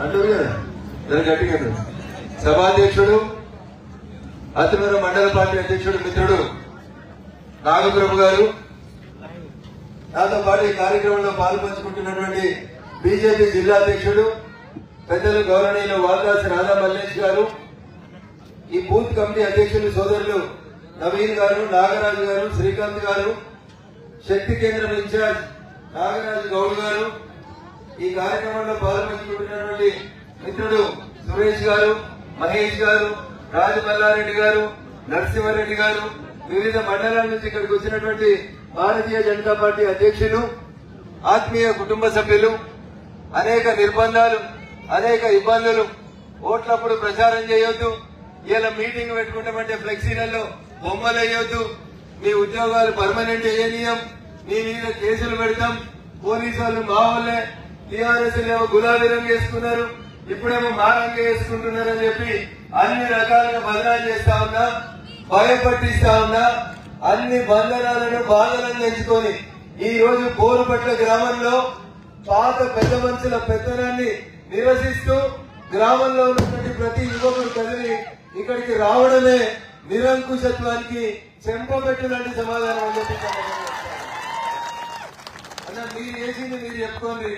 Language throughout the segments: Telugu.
అంటారు కదా దాని గట్టిగా. సభాధ్యక్షుడు అతిమూర మండల పార్టీ అధ్యక్షుడు మిత్రుడు నాగప్రభు గారు, నాతో పాటు ఈ కార్యక్రమంలో పాల్పంచుకుంటున్నటువంటి బీజేపీ జిల్లా అధ్యక్షుడు పెద్దలు గౌరవనీయులు వాల్దాసి రాధా మల్లేష్ గారు, ఈ బూత్ కమిటీ అధ్యక్షులు సోదరులు నవీన్ గారు, నాగరాజు గారు, శ్రీకాంత్ గారు, శక్తి కేంద్రం ఇన్ఛార్జ్ నాగరాజు గౌడ్ గారు, ఈ కార్యక్రమంలో పాల్పంచుకుంటున్నటువంటి మిత్రుడు సురేష్ గారు, మహేష్ గారు, రాజమల్లారెడ్డి గారు, నరసింహారెడ్డి గారు, వివిధ మండలాల నుంచి ఇక్కడికి వచ్చినటువంటి భారతీయ జనతా పార్టీ అధ్యక్షులు, ఆత్మీయ కుటుంబ సభ్యులు, అనేక నిర్బంధాలు, అనేక ఇబ్బందులు, ఓట్లప్పుడు ప్రచారం చేయొద్దు, ఇలా మీటింగ్ పెట్టుకుంటామంటే ఫ్లెక్సీలలో బొమ్మలు వేయొద్దు, మీ ఉద్యోగాలు పర్మనెంట్ చేయనీయం, మీ మీద కేసులు పెడతాం, పోలీసు వాళ్ళు మా వాళ్ళే, టీఆర్ఎస్ ఏమో గులాబీ రంగు వేసుకున్నారు, ఇప్పుడేమో మా రంగు వేసుకుంటున్నారని చెప్పి అన్ని రకాలుగా బదనాలు చేస్తా ఉన్నా, భయపట్టిస్తా ఉన్నా. అన్ని బంధనాలను బాధలను తెచ్చుకొని ఈ రోజు బోరుపట్ల గ్రామంలో పాత పెద్ద మనుషుల పెత్తనాన్ని నిరసిస్తూ గ్రామంలో ఉన్నటువంటి ప్రతి యువకుడు కదిలి ఇక్కడికి రావడమే నిరంకుశత్వానికి చెంపబెట్టు లాంటి సమాధానం అని చెప్పి అన్న. మీరు చేసింది మీరు చెప్పుకోండి,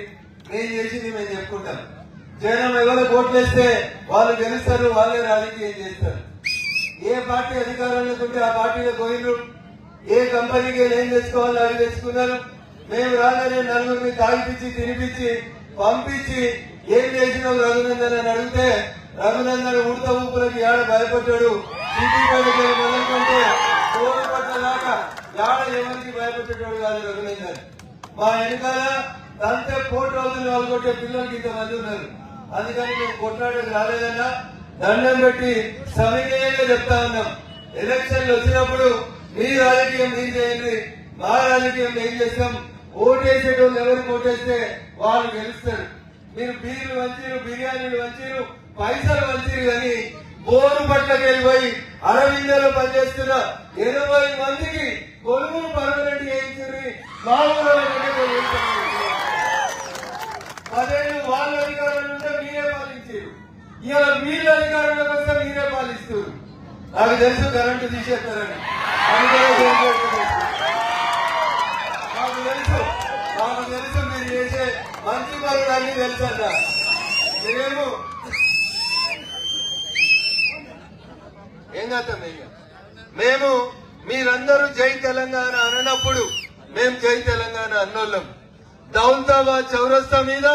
నేను చేసింది మేము చెప్పుకుంటాం. జనం ఎవరు ఓట్లేస్తే వాళ్ళు గెలుస్తారు, వాళ్ళే రాజకీయం చేస్తారు. ఏ పార్టీ అధికారంలోకి ఉంటే ఆ పార్టీలో పోయినరు, ఏ కంపెనీకి ఏం తెచ్చుకోవాలో అవి తెచ్చుకున్నారు. మేము రాగానే నలుగురిని తాగిపించి తినిపించి పంపించి ఏం చేసినావు రఘునందన్ అని అడిగితే రఘునందన్ ఉడత ఊపులకి ఏడ భయపడ్డాడు, సిటీ బయటకు మొదలుకుంటే కోడి పట్టలాగా ఏడ ఎవరికి భయపడ్డాడు కాదు రఘునందన్. మా వెనకాల అంతే కోటి రోజులు వాళ్ళకొట్టే పిల్లలకి ఇంతమంది ఉన్నారు. అందుకని మేము కొట్లాడకు రాలేదన్నా దండం పెట్టి సవినయంగా చెప్తా ఉన్నాం. ఎలక్షన్లు వచ్చినప్పుడు మీ రాజకీయం మీరు చేయండి, మా రాజకీయం ఏం చేస్తాం. ఓటేసేటోళ్ళు ఎవరికి ఓటేస్తే వాళ్ళు గెలుస్తారు. మీరు బీర్లు వంచీరు, బిర్యానీలు వంచీరు, పైసలు వంచీరు, కానీ బోరు పట్లకి వెళ్ళిపోయి అరవిందలో పనిచేస్తున్న 80 మందికి కొలువులు పర్మనెంట్ చేయించారు. మా ఊళ్ళో 10 ఏళ్ళు వాళ్ళ అధికారులు ఉంటే మీరే పాలించారు. ఇవాళ వీళ్ళ అధికారంలోకి వస్తే మీరే పాలిస్తారు. నాకు తెలుసు కరెంటు తీసేస్తారని, నాకు తెలుసు మీరు చేసే మంచి పనులు అన్ని తెలుసు అన్న. ఏం కాస్తాం మేము మీరందరూ జై తెలంగాణ అన్నప్పుడు మేము జై తెలంగాణ అన్నోళ్ళం. దౌలతాబాద్ చౌరస్తా మీద